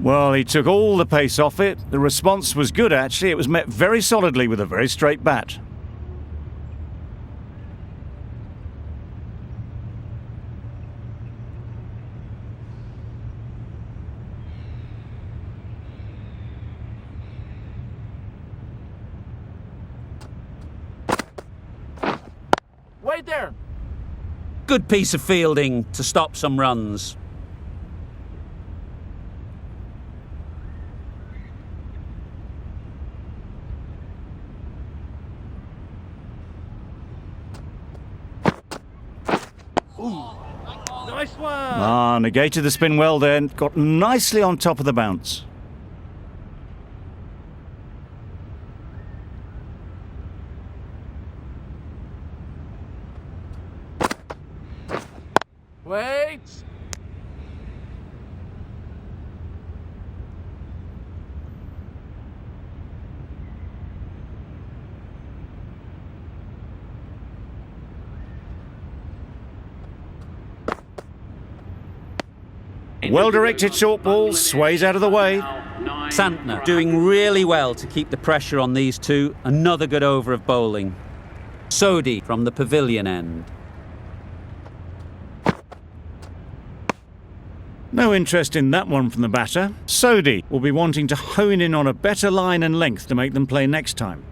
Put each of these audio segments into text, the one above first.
Well, he took all the pace off it. The response was good, actually. It was met very solidly with a very straight bat. Wait there! Good piece of fielding to stop some runs. Nice one! Ah, negated the spin well there. Got nicely on top of the bounce. Wait! Well-directed short ball, sways out of the way. Santner doing really well to keep the pressure on these two. Another good over of bowling. Sodhi from the pavilion end. No interest in that one from the batter. Sodhi will be wanting to hone in on a better line and length to make them play next time.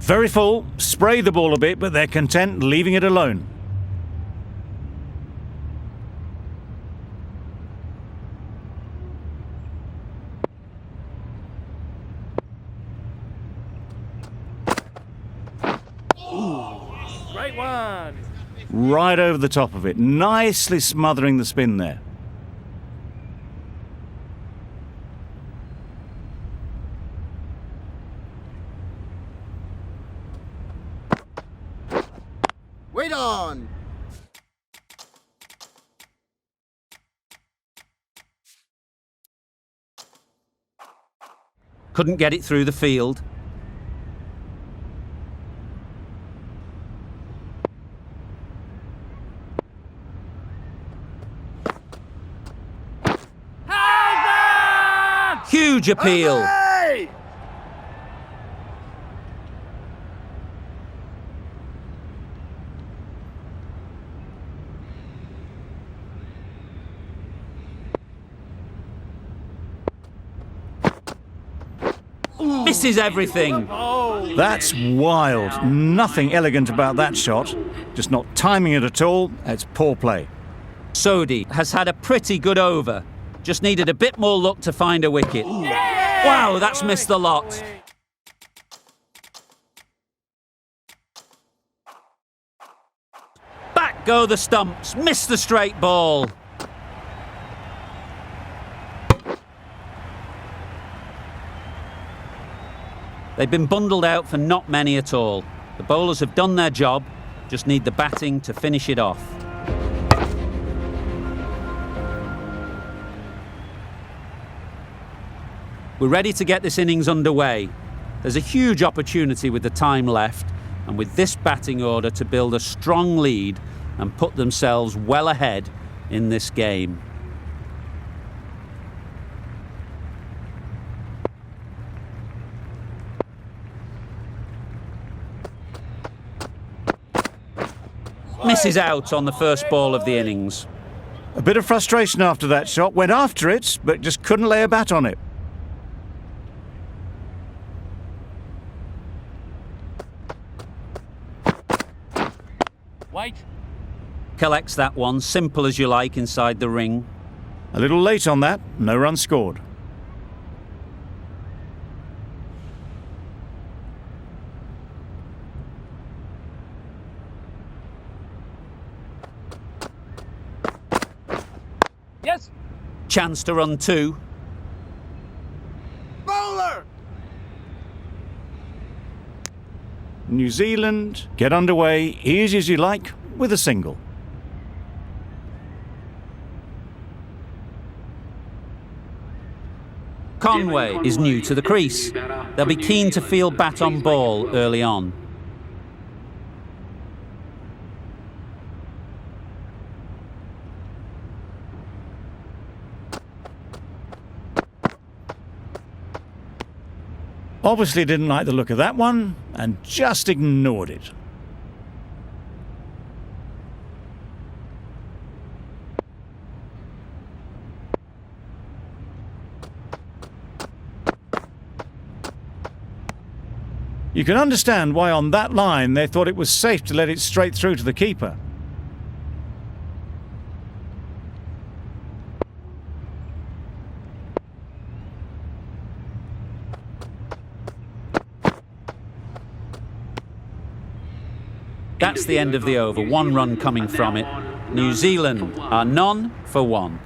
Very full, spray the ball a bit, but they're content leaving it alone. Right one! Right over the top of it, nicely smothering the spin there. Wait on! Couldn't get it through the field. Huge appeal. Hey! Misses everything. That's wild. Nothing elegant about that shot. Just not timing it at all. It's poor play. Sodhi has had a pretty good over. Just needed a bit more luck to find a wicket. Wow, that's missed the lot. Back go the stumps. Missed the straight ball. They've been bundled out for not many at all. The bowlers have done their job, just need the batting to finish it off. We're ready to get this innings underway. There's a huge opportunity with the time left, and with this batting order to build a strong lead and put themselves well ahead in this game. Misses out on the first ball of the innings. A bit of frustration after that shot. Went after it, but just couldn't lay a bat on it. Wait! Collects that one, simple as you like, inside the ring. A little late on that. No run scored. Yes! Chance to run two. Bowler! New Zealand get underway easy as you like with a single. Conway is new to the crease. They'll be keen to field bat on ball early on. Obviously didn't like the look of that one and just ignored it. You can understand why on that line they thought it was safe to let it straight through to the keeper. That's the end of the over. 1 run coming from it. New Zealand are none for 1.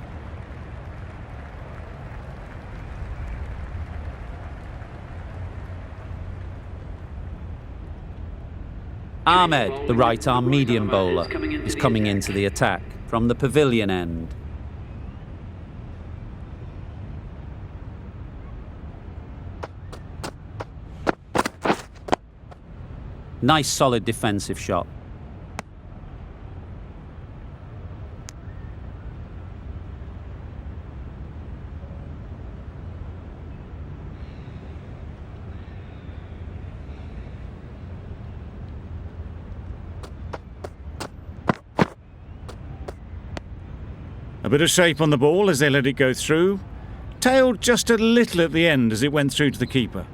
Ahmed, the right-arm medium bowler, is coming into the attack from the pavilion end. Nice solid defensive shot. A bit of shape on the ball as they let it go through. Tailed just a little at the end as it went through to the keeper.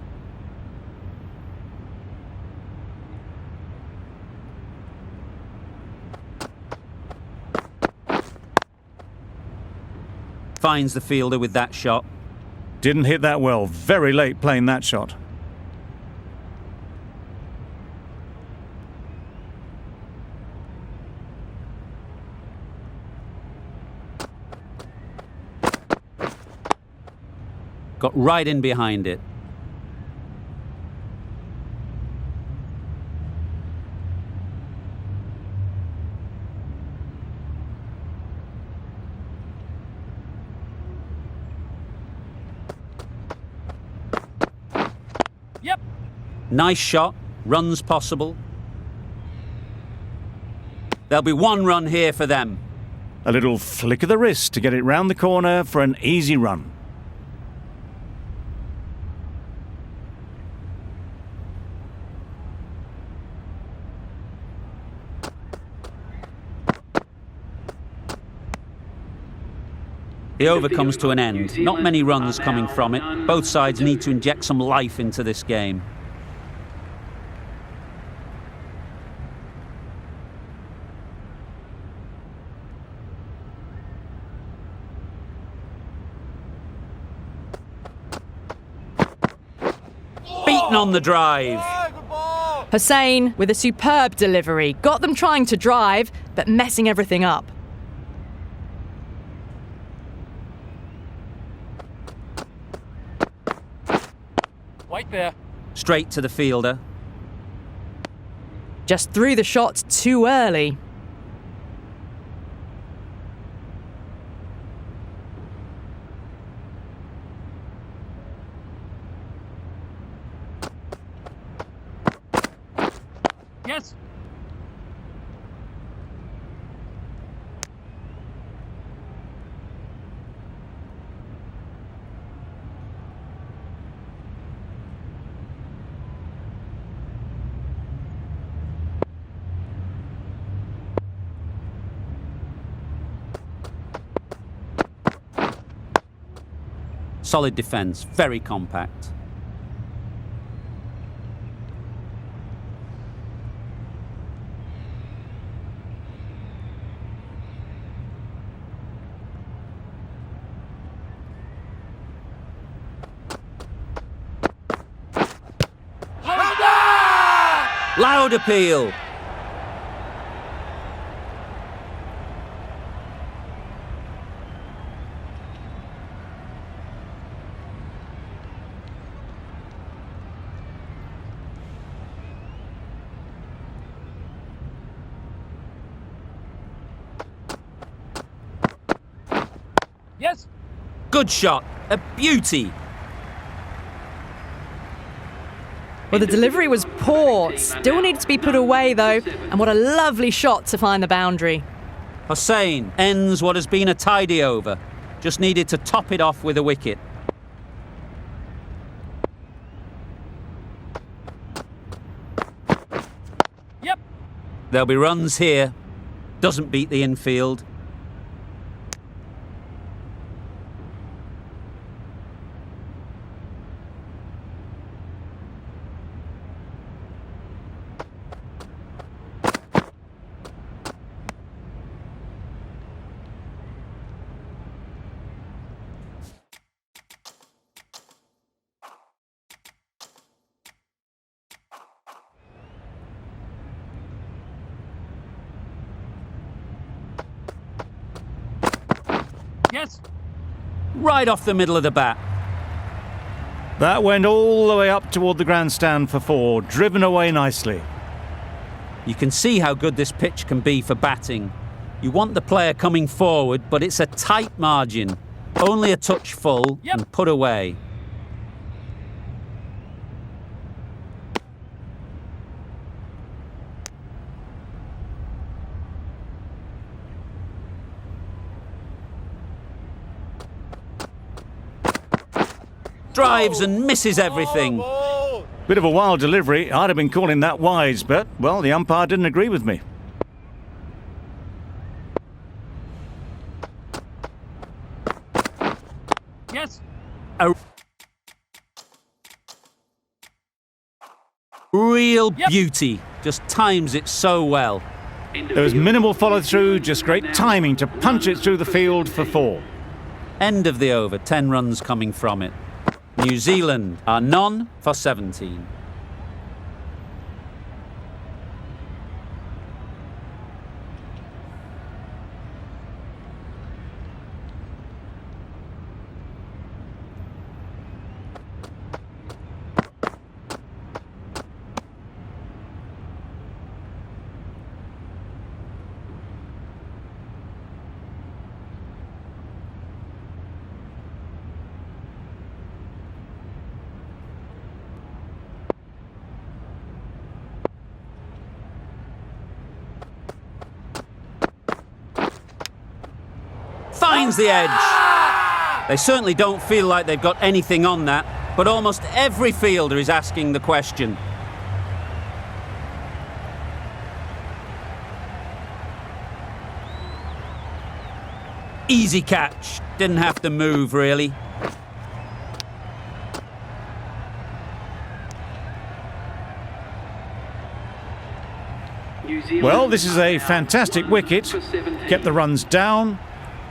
Finds the fielder with that shot. Didn't hit that well. Very late playing that shot. Got right in behind it. Yep. Nice shot. Runs possible. There'll be 1 run here for them. A little flick of the wrist to get it round the corner for an easy run. The over comes to an end. Not many runs coming from it. Both sides need to inject some life into this game. Beaten on the drive. Hussain with a superb delivery. Got them trying to drive, but messing everything up. Right there. Straight to the fielder. Just threw the shot too early. Yes. Solid defence, very compact. Loud appeal. Yes. Good shot. A beauty. Well, the delivery was poor. Still needed to be put away, though. And what a lovely shot to find the boundary. Hussain ends what has been a tidy over. Just needed to top it off with a wicket. There'll be runs here. Doesn't beat the infield. Yes. Right off the middle of the bat. That went all the way up toward the grandstand for 4, driven away nicely. You can see how good this pitch can be for batting. You want the player coming forward, but it's a tight margin. Only a touch full and put away. Drives and misses everything. Bit of a wild delivery. I'd have been calling that wise, but, well, the umpire didn't agree with me. Yes. A real beauty. Just times it so well. There was minimal follow-through, just great timing to punch it through the field for 4. End of the over, 10 runs coming from it. New Zealand are none for 17. Finds the edge. They certainly don't feel like they've got anything on that, but almost every fielder is asking the question. Easy catch. Didn't have to move, really. Well, this is a fantastic wicket. Kept the runs down.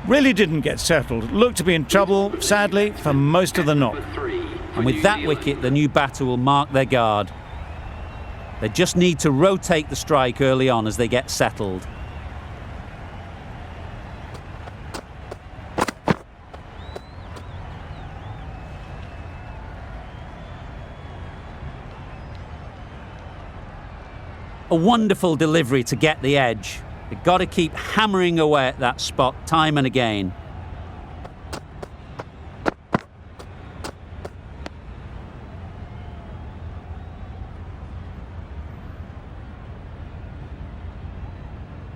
Really didn't get settled. Looked to be in trouble, sadly, for most of the knock. And with that wicket, the new batter will mark their guard. They just need to rotate the strike early on as they get settled. A wonderful delivery to get the edge. They've got to keep hammering away at that spot time and again.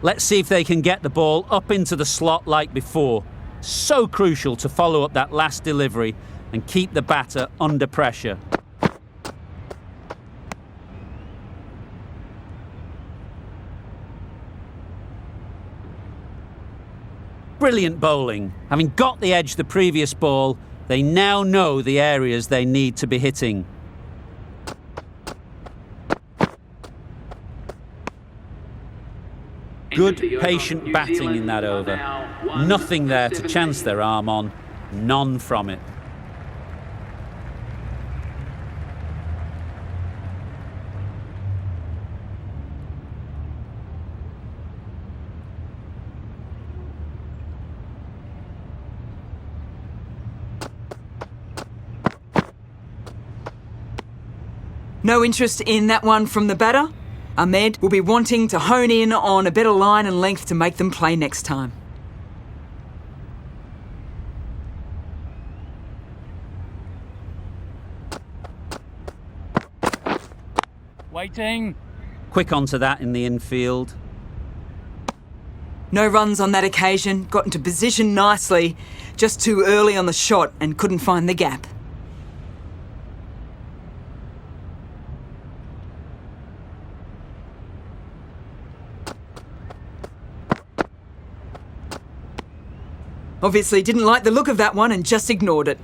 Let's see if they can get the ball up into the slot like before. So crucial to follow up that last delivery and keep the batter under pressure. Brilliant bowling. Having got the edge the previous ball, they now know the areas they need to be hitting. Good, patient batting in that over. Nothing there to chance their arm on. None from it. No interest in that one from the batter? Ahmed will be wanting to hone in on a better line and length to make them play next time. Waiting. Quick onto that in the infield. No runs on that occasion, got into position nicely, just too early on the shot and couldn't find the gap. Obviously didn't like the look of that one and just ignored it.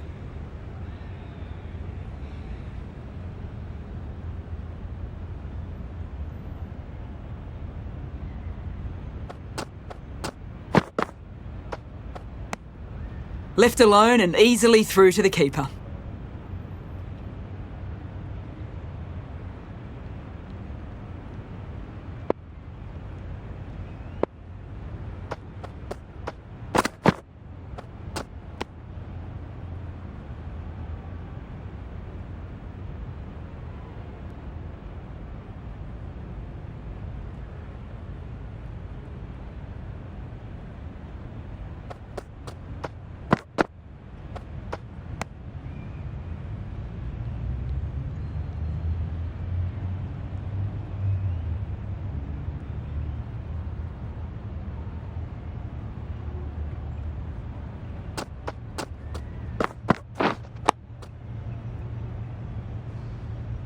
Left alone and easily through to the keeper.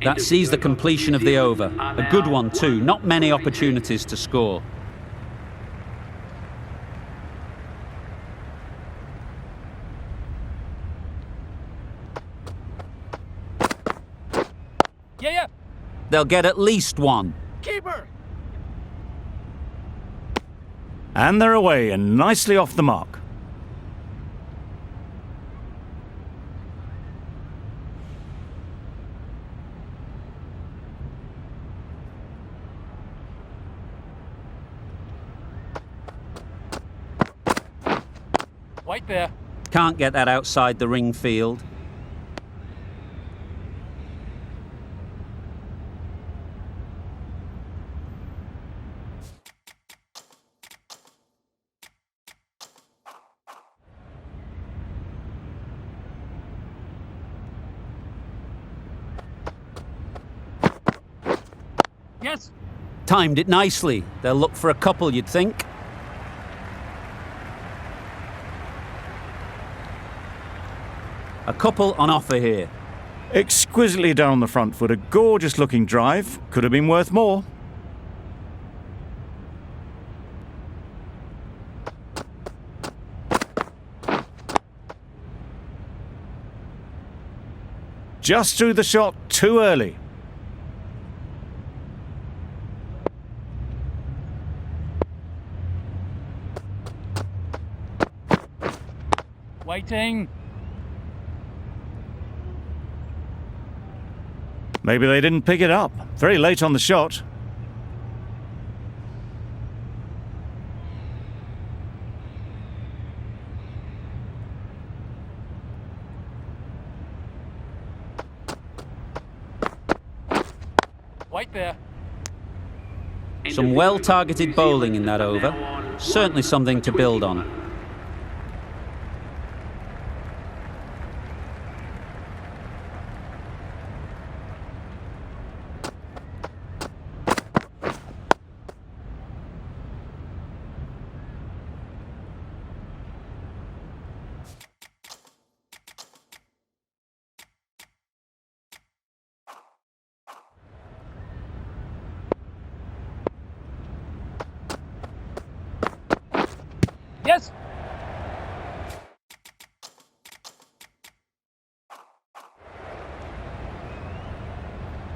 That sees the completion of the over. A good one too, not many opportunities to score. Yeah. They'll get at least one. Keeper. And they're away and nicely off the mark. Wait there. Can't get that outside the ring field. Yes. Timed it nicely. They'll look for a couple, you'd think. A couple on offer here. Exquisitely down the front foot, a gorgeous looking drive. Could have been worth more. Just threw the shot too early. Waiting. Maybe they didn't pick it up. Very late on the shot. Wait there. Some well-targeted bowling in that over. Certainly something to build on. Yes.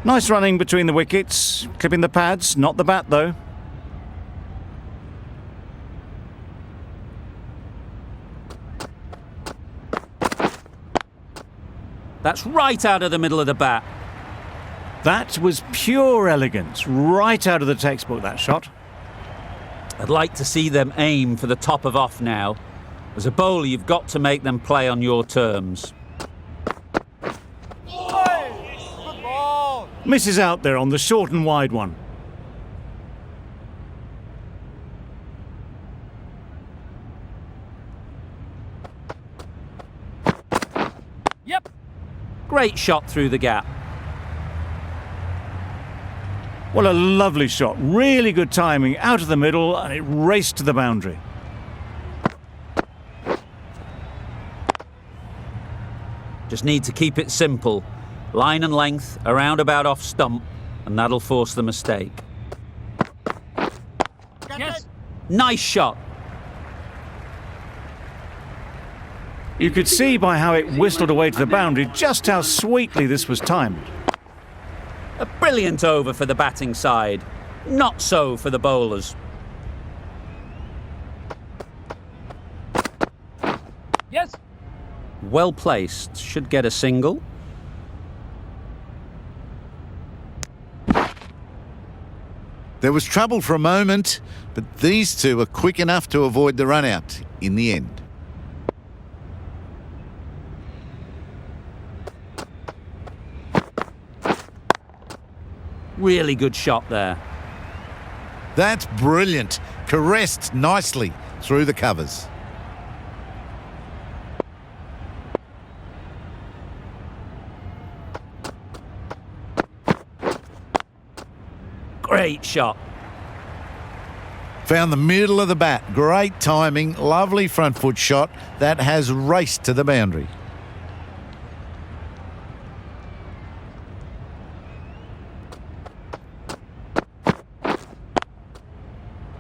Nice running between the wickets. Clipping the pads, not the bat though. That's right out of the middle of the bat. That was pure elegance. Right out of the textbook, that shot. I'd like to see them aim for the top of off now. As a bowler, you've got to make them play on your terms. Misses out there on the short and wide one. Yep. Great shot through the gap. What a lovely shot. Really good timing. Out of the middle and it raced to the boundary. Just need to keep it simple. Line and length, around about off stump, and that'll force the mistake. Yes. Nice shot. You could see by how it whistled away to the boundary just how sweetly this was timed. A brilliant over for the batting side. Not so for the bowlers. Yes. Well placed. Should get a single. There was trouble for a moment, but these two were quick enough to avoid the run-out in the end. Really good shot there. That's brilliant. Caressed nicely through the covers. Great shot. Found the middle of the bat. Great timing. Lovely front foot shot that has raced to the boundary.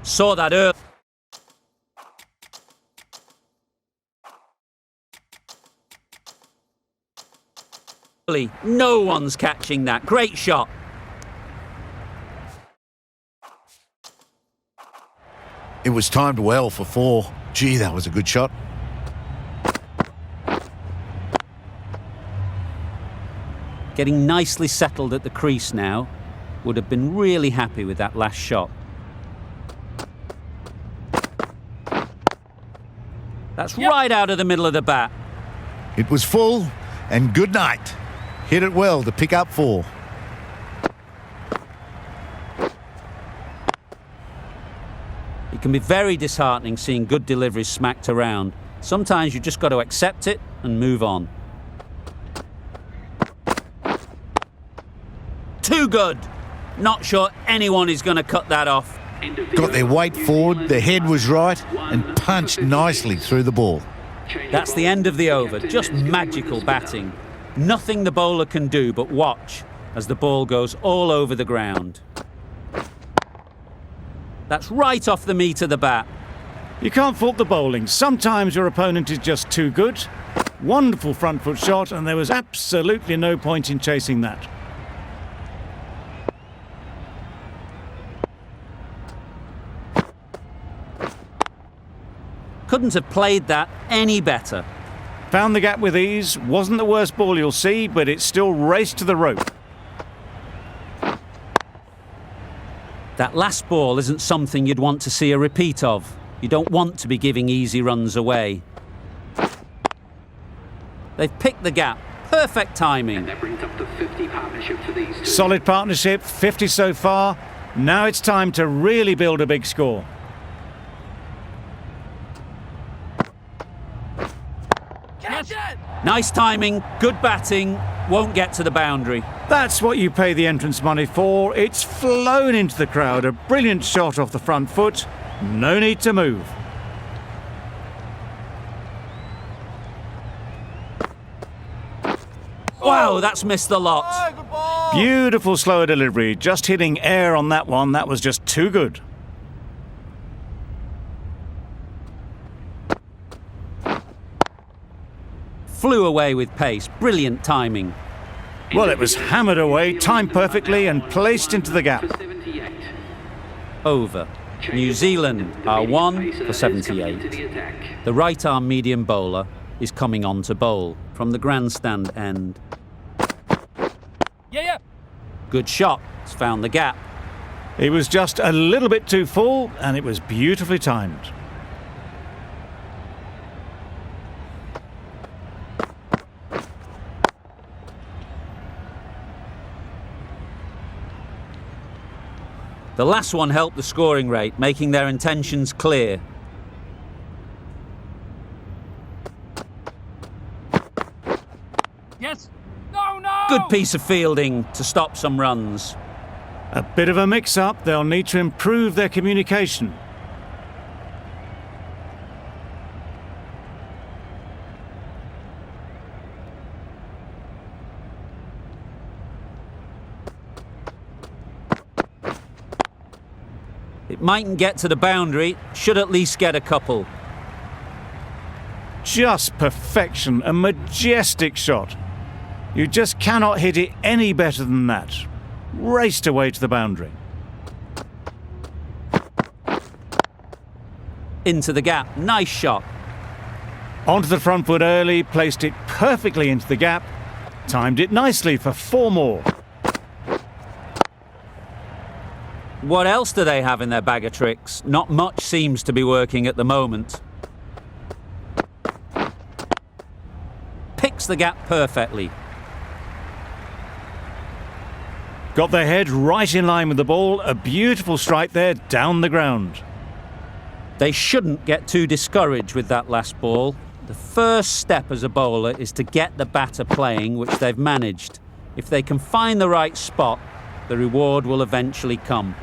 Saw that early. No one's catching that. Great shot. It was timed well for 4. Gee, that was a good shot. Getting nicely settled at the crease now. Would have been really happy with that last shot. That's right out of the middle of the bat. It was full, and good night. Hit it well to pick up 4. It can be very disheartening seeing good deliveries smacked around. Sometimes you just got to accept it and move on. Too good. Not sure anyone is going to cut that off. Got their weight forward, their head was right, and punched nicely through the ball. That's the end of the over. Just magical batting. Nothing the bowler can do but watch as the ball goes all over the ground. That's right off the meat of the bat. You can't fault the bowling. Sometimes your opponent is just too good. Wonderful front foot shot, and there was absolutely no point in chasing that. Couldn't have played that any better. Found the gap with ease. Wasn't the worst ball you'll see, but it still raced to the rope. That last ball isn't something you'd want to see a repeat of. You don't want to be giving easy runs away. They've picked the gap. Perfect timing. And that brings up the 50 partnership for these two. Solid partnership, 50 so far. Now it's time to really build a big score. Catch it! Nice timing, good batting, won't get to the boundary. That's what you pay the entrance money for. It's flown into the crowd. A brilliant shot off the front foot. No need to move. Wow, that's missed the lot. Beautiful slower delivery. Just hitting air on that one. That was just too good. Flew away with pace. Brilliant timing. Well, it was hammered away, timed perfectly and placed into the gap. 78. Over. New Zealand are 1 for 78. The right arm medium bowler is coming on to bowl from the grandstand end. Yeah. Good shot. It's found the gap. It was just a little bit too full and it was beautifully timed. The last one helped the scoring rate, making their intentions clear. Yes. No! Good piece of fielding to stop some runs. A bit of a mix-up. They'll need to improve their communication. It mightn't get to the boundary, should at least get a couple. Just perfection, a majestic shot. You just cannot hit it any better than that. Raced away to the boundary. Into the gap. Nice shot. Onto the front foot early, placed it perfectly into the gap. Timed it nicely for 4 more. What else do they have in their bag of tricks? Not much seems to be working at the moment. Picks the gap perfectly. Got their head right in line with the ball. A beautiful strike there down the ground. They shouldn't get too discouraged with that last ball. The first step as a bowler is to get the batter playing, which they've managed. If they can find the right spot, the reward will eventually come.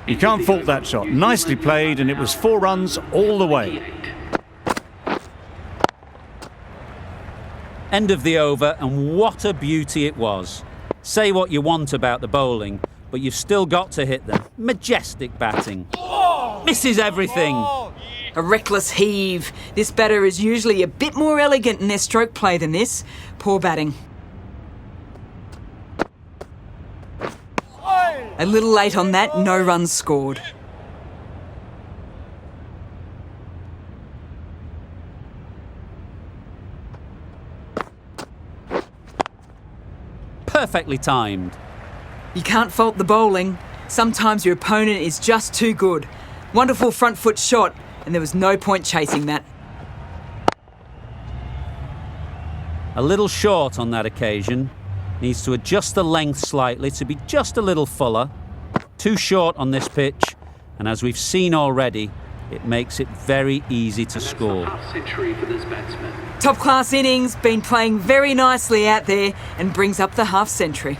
You can't fault that shot. Nicely played, and it was 4 runs all the way. End of the over, and what a beauty it was. Say what you want about the bowling, but you've still got to hit them. Majestic batting. Misses everything. A reckless heave. This batter is usually a bit more elegant in their stroke play than this. Poor batting. A little late on that, no runs scored. Perfectly timed. You can't fault the bowling. Sometimes your opponent is just too good. Wonderful front foot shot, and there was no point chasing that. A little short on that occasion. Needs to adjust the length slightly to be just a little fuller. Too short on this pitch, and as we've seen already, it makes it very easy to score. Half century for this batsman. Top class innings, been playing very nicely out there and brings up the half century.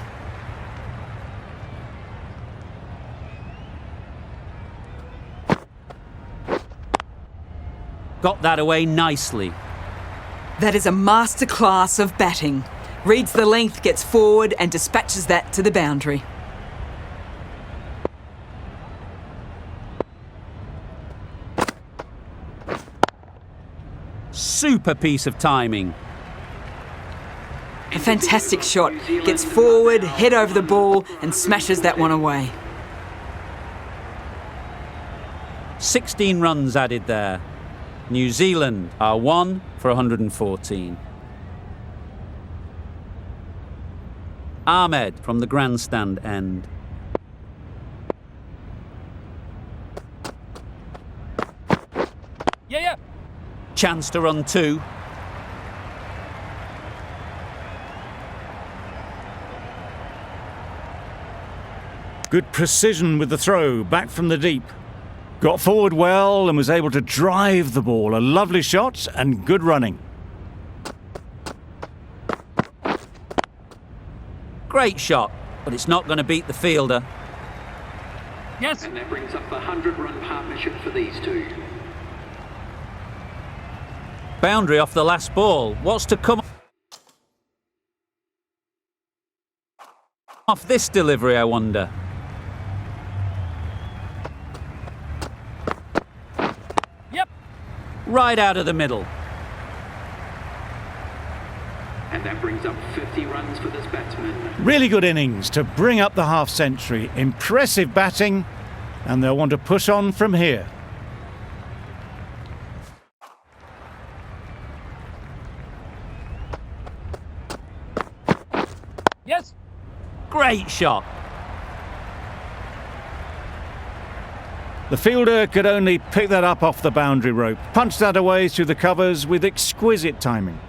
Got that away nicely. That is a masterclass of batting. Reads the length, gets forward and dispatches that to the boundary. Super piece of timing. A fantastic shot. Gets forward, head over the ball and smashes that one away. 16 runs added there. New Zealand are 1 for 114. Ahmed from the grandstand end. Yeah, yeah. Chance to run 2. Good precision with the throw, back from the deep. Got forward well and was able to drive the ball. A lovely shot and good running. Great shot, but it's not going to beat the fielder. Yes. And that brings up the 100-run partnership for these two. Boundary off the last ball. What's to come off this delivery, I wonder? Yep. Right out of the middle. And that brings up 50 runs for this batsman. Really good innings to bring up the half century. Impressive batting, and they'll want to push on from here. Yes. Great shot. The fielder could only pick that up off the boundary rope. Punched that away through the covers with exquisite timing.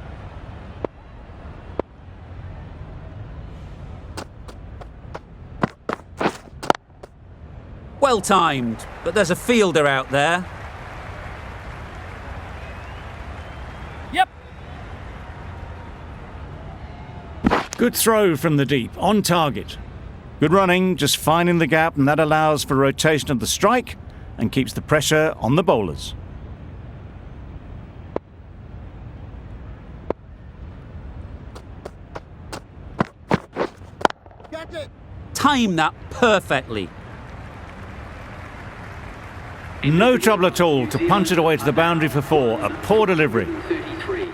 Well timed, but there's a fielder out there. Yep. Good throw from the deep, on target. Good running, just finding the gap, and that allows for rotation of the strike and keeps the pressure on the bowlers. Catch it! Time that perfectly. No trouble at all to punch it away to the boundary for 4. A poor delivery. 33.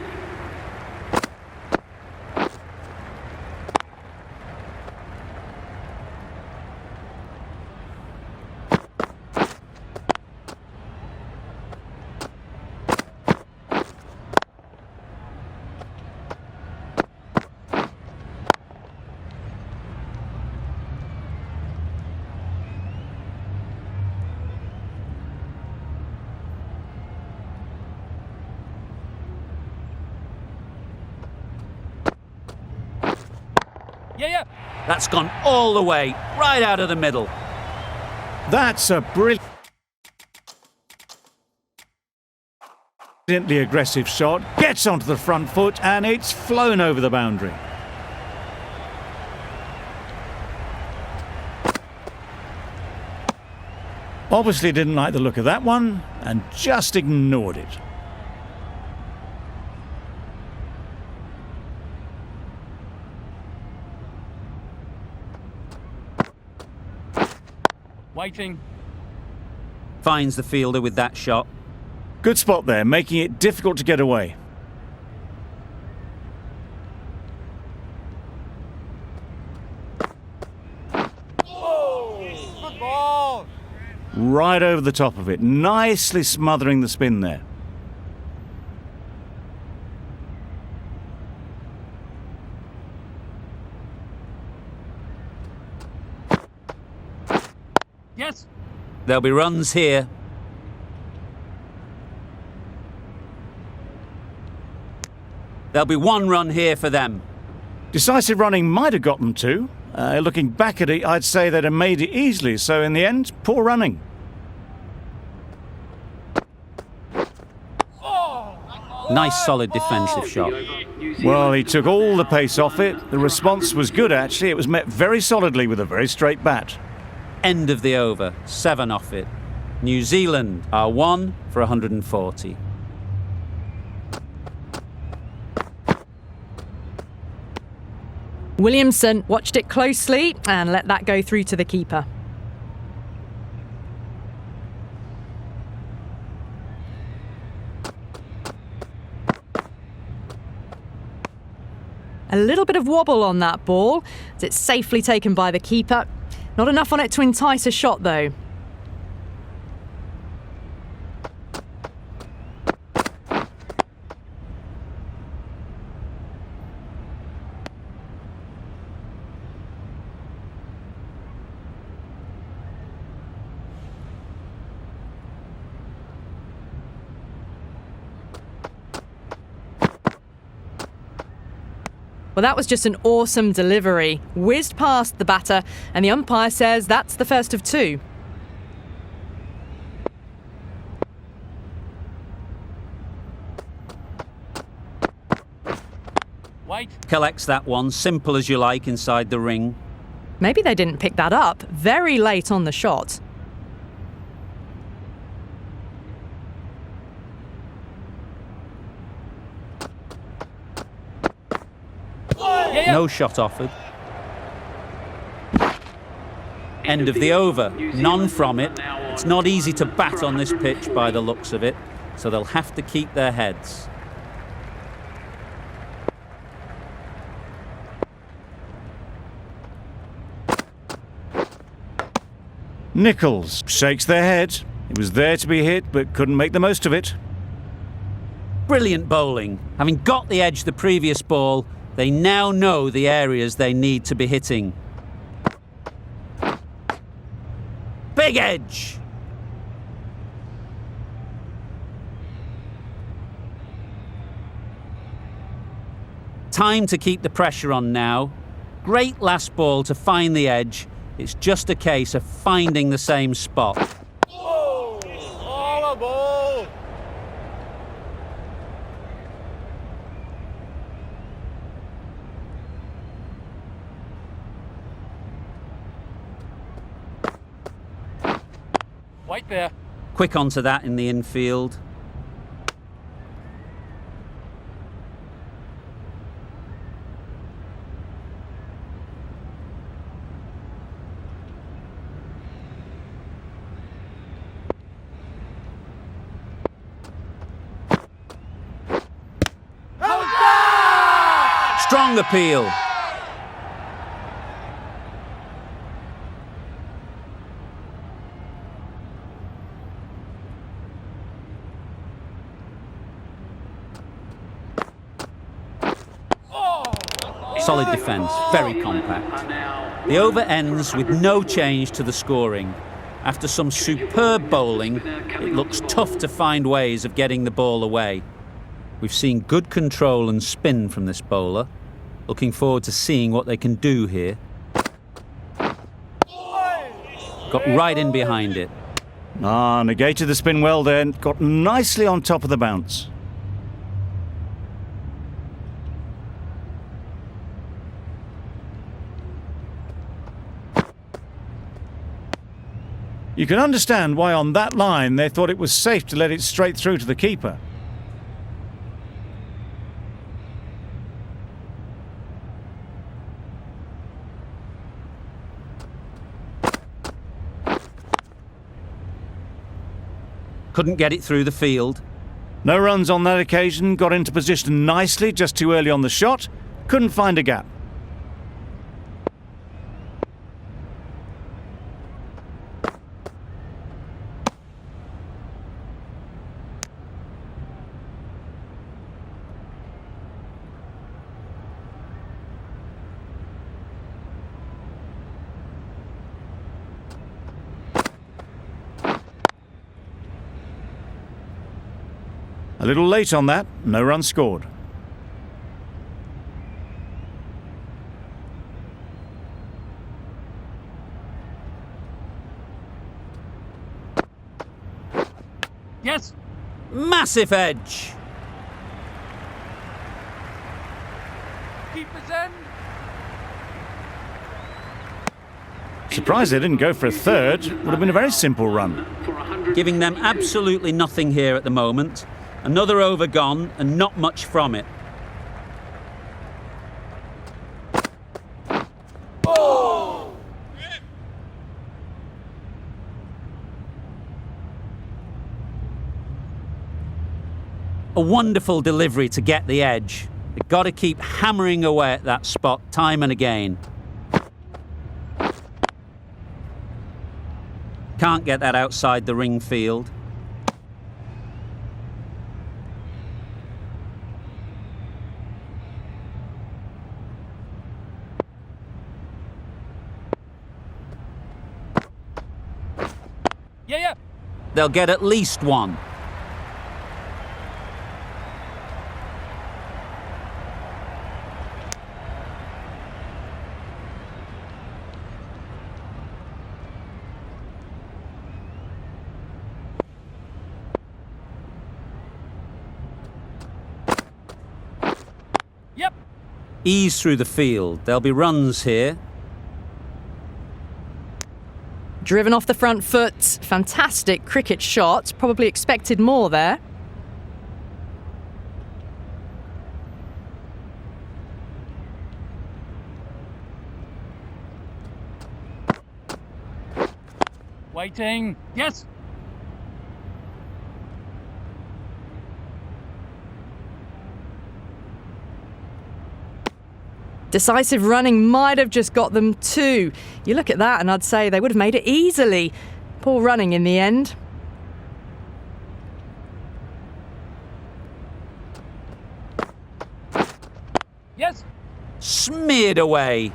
Yeah, yeah. That's gone all the way, right out of the middle. That's a brilliantly aggressive shot. Gets onto the front foot and it's flown over the boundary. Obviously didn't like the look of that one and just ignored it. Waiting. Finds the fielder with that shot. Good spot there, making it difficult to get away. Good ball. Right over the top of it, nicely smothering the spin there. Yes. There'll be runs here. There'll be 1 run here for them. Decisive running might have got them 2. Looking back at it, I'd say they'd have made it easily, so in the end, poor running. Nice solid defensive shot. Well, he took all the pace off it. The response was good, actually. It was met very solidly with a very straight bat. End of the over, 7 off it. New Zealand are 1 for 140. Williamson watched it closely and let that go through to the keeper. A little bit of wobble on that ball, as it's safely taken by the keeper. Not enough on it to entice a shot, though. Well, that was just an awesome delivery. Whizzed past the batter, and the umpire says that's the first of 2. Wait. Collects that one, simple as you like, inside the ring. Maybe they didn't pick that up. Very late on the shot. Yeah, yeah. No shot offered. End of the over. None from it. It's not easy to bat on this pitch by the looks of it, so they'll have to keep their heads. Nichols shakes their head. It was there to be hit, but couldn't make the most of it. Brilliant bowling. Having got the edge the previous ball, they now know the areas they need to be hitting. Big edge! Time to keep the pressure on now. Great last ball to find the edge. It's just a case of finding the same spot. Oh, all a ball. Wait there. Quick onto that in the infield. Strong appeal. Solid defence, very compact. The over ends with no change to the scoring. After some superb bowling, it looks tough to find ways of getting the ball away. We've seen good control and spin from this bowler. Looking forward to seeing what they can do here. Got right in behind it. Negated the spin well there, got nicely on top of the bounce. You can understand why on that line they thought it was safe to let it straight through to the keeper. Couldn't get it through the field. No runs on that occasion, got into position nicely just too early on the shot, couldn't find a gap. A little late on that, no run scored. Yes. Massive edge. Keeper's end. Surprised they didn't go for a third. Would have been a very simple run. Giving them absolutely nothing here at the moment. Another over gone and not much from it. A wonderful delivery to get the edge. They've got to keep hammering away at that spot time and again. Can't get that outside the ring field. Yeah. They'll get at least one. Yep. Ease through the field. There'll be runs here. Driven off the front foot. Fantastic cricket shot. Probably expected more there. Waiting. Yes. Decisive running might have just got them two. You look at that and I'd say they would have made it easily. Poor running in the end. Yes. Smeared away.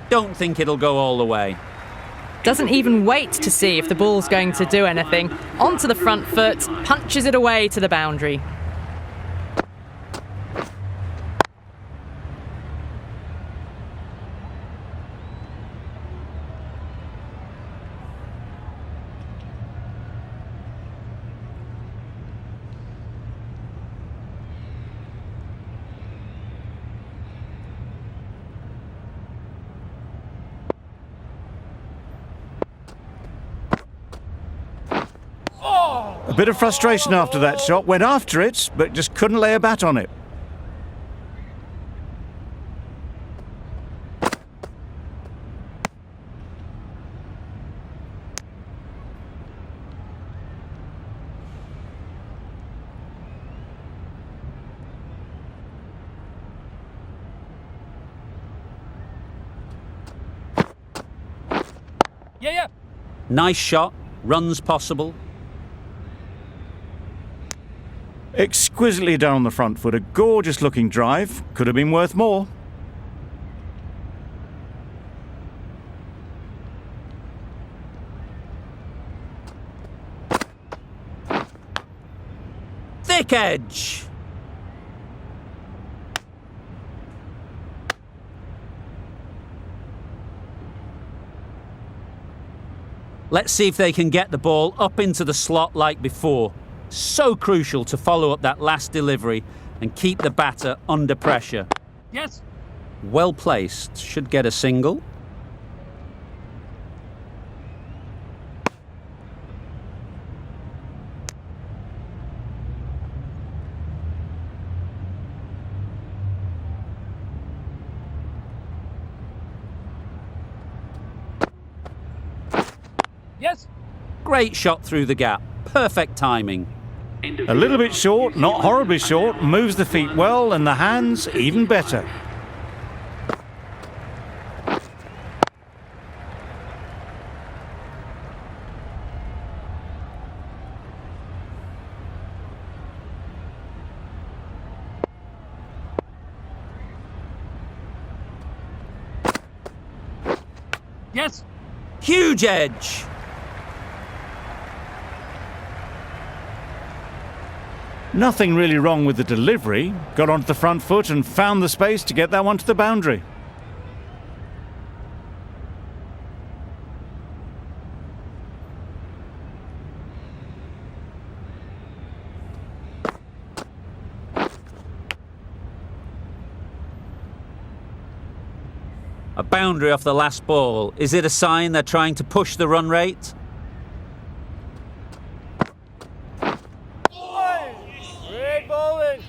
Don't think it'll go all the way. Doesn't even wait to see if the ball's going to do anything. Onto the front foot, punches it away to the boundary. A bit of frustration after that shot, went after it, but just couldn't lay a bat on it. Yeah. Nice shot, runs possible. Exquisitely done on the front foot. A gorgeous looking drive. Could have been worth more. Thick edge. Let's see if they can get the ball up into the slot like before. So crucial to follow up that last delivery and keep the batter under pressure. Yes. Well placed, should get a single. Yes. Great shot through the gap. Perfect timing. A little bit short, not horribly short. Moves the feet well and the hands even better. Yes. Huge edge. Nothing really wrong with the delivery. Got onto the front foot and found the space to get that one to the boundary. A boundary off the last ball. Is it a sign they're trying to push the run rate? Great bowling.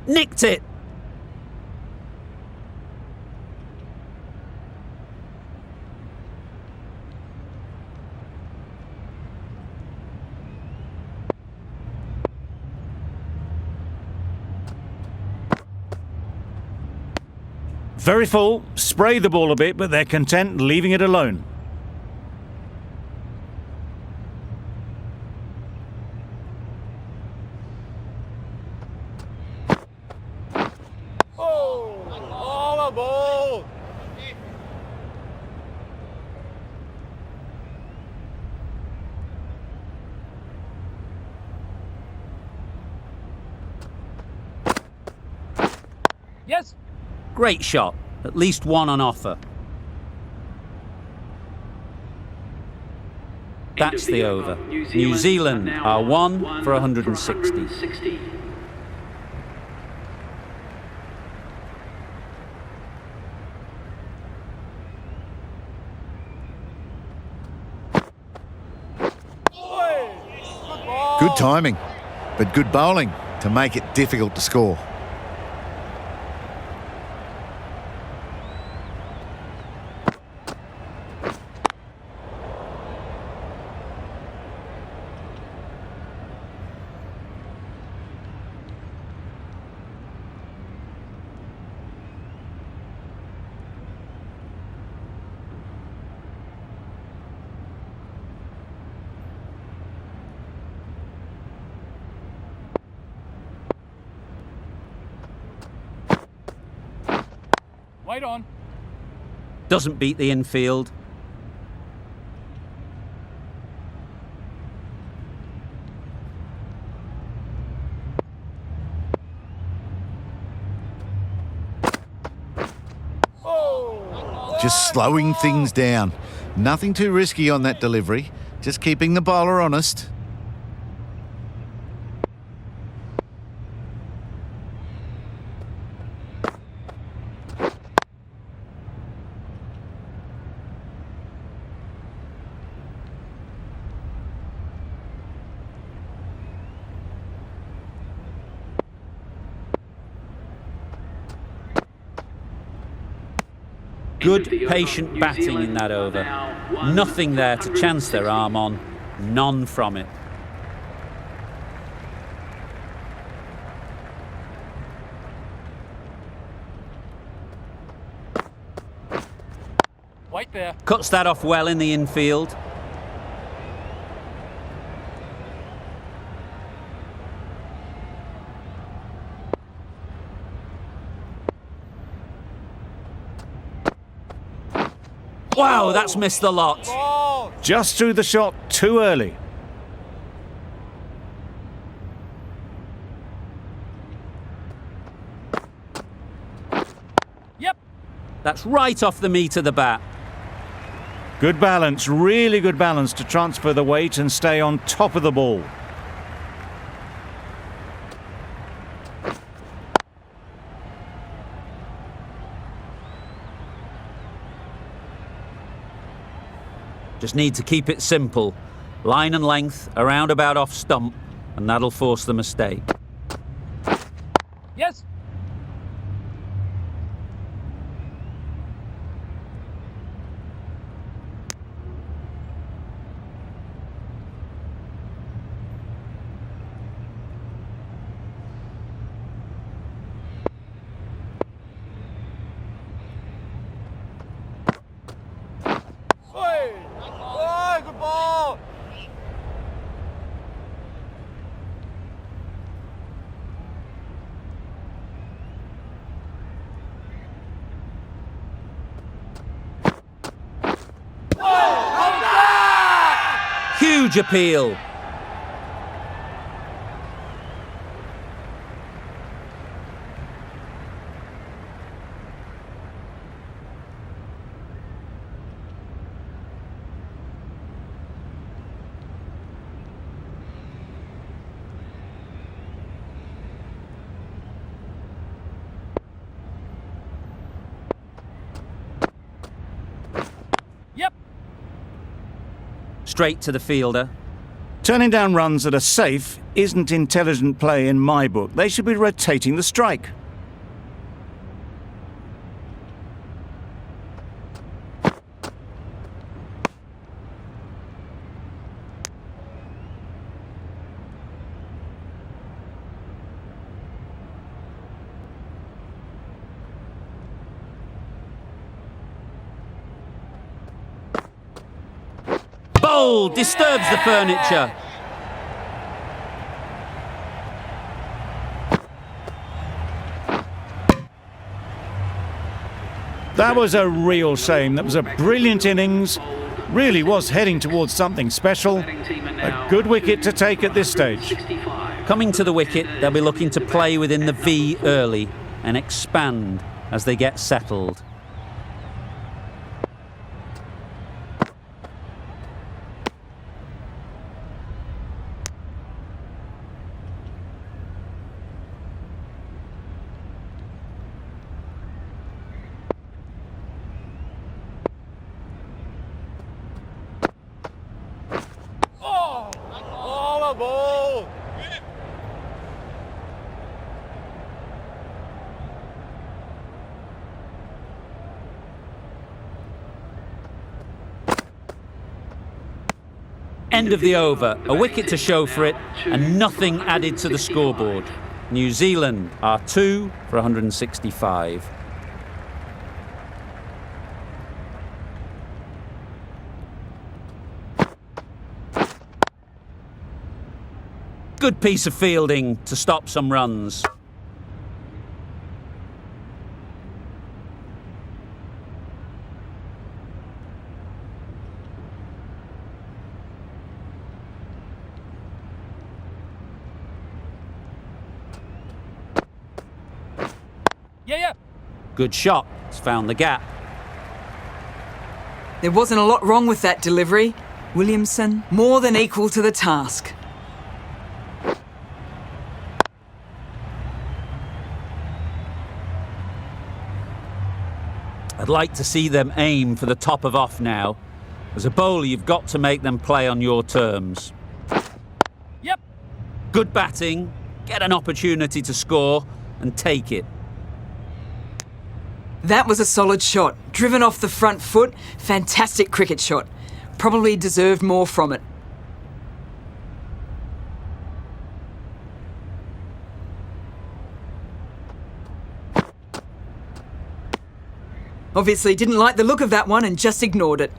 Nicked it. Very full, spray the ball a bit, but they're content leaving it alone. All a ball. Yes. Great shot. At least one on offer. That's the over. New Zealand are 1 for 160. Good timing, but good bowling to make it difficult to score. Wait on. Doesn't beat the infield. Just slowing things down. Nothing too risky on that delivery. Just keeping the bowler honest. Good, patient batting in that over. Nothing there to chance their arm on. None from it. White there. Cuts that off well in the infield. Wow, that's missed the lot. Ball. Just threw the shot too early. Yep. That's right off the meat of the bat. Good balance, really good balance to transfer the weight and stay on top of the ball. Just need to keep it simple. Line and length, around about off stump, and that'll force the mistake. Yes. Swing. Oh, good ball. Huge appeal. Yep. Straight to the fielder. Turning down runs that are safe isn't intelligent play in my book. They should be rotating the strike. Bowl disturbs the furniture. That was a real shame. That was a brilliant innings. Really was heading towards something special. A good wicket to take at this stage. Coming to the wicket, they'll be looking to play within the V early and expand as they get settled. Oh, ball. End of the over. A wicket to show for it and nothing added to the scoreboard. New Zealand are 2 for 165. Good piece of fielding to stop some runs. Yeah. Good shot. It's found the gap. There wasn't a lot wrong with that delivery. Williamson, more than equal to the task. I'd like to see them aim for the top of off now. As a bowler, you've got to make them play on your terms. Yep. Good batting, get an opportunity to score and take it. That was a solid shot. Driven off the front foot, fantastic cricket shot. Probably deserved more from it. Obviously didn't like the look of that one and just ignored it.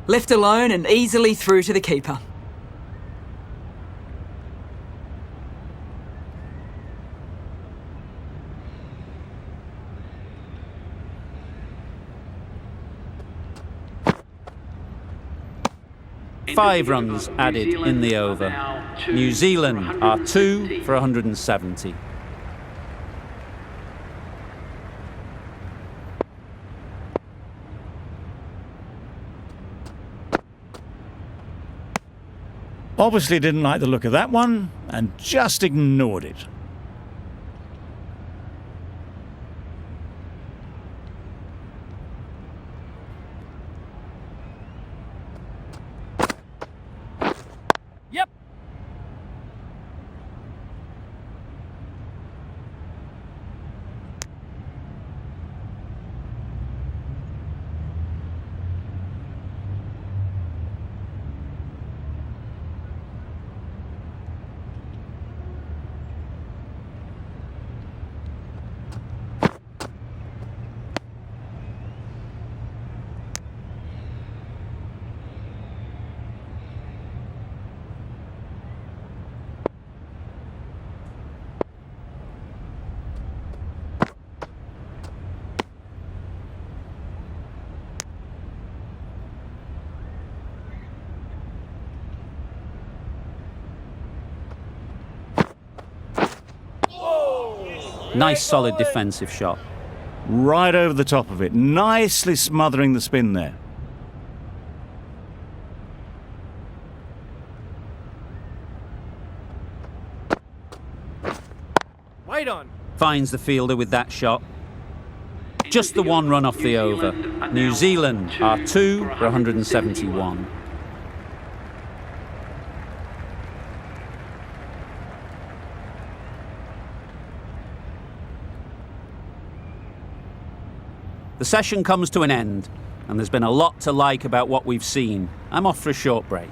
Left alone and easily through to the keeper. Five runs added in the over. New Zealand are 2 for 170. Obviously didn't like the look of that one and just ignored it. Yep. Nice solid defensive shot. Right over the top of it, nicely smothering the spin there. Wait on. Finds the fielder with that shot. Just the one run off the over. New Zealand are 2 for 171. The session comes to an end, and there's been a lot to like about what we've seen. I'm off for a short break.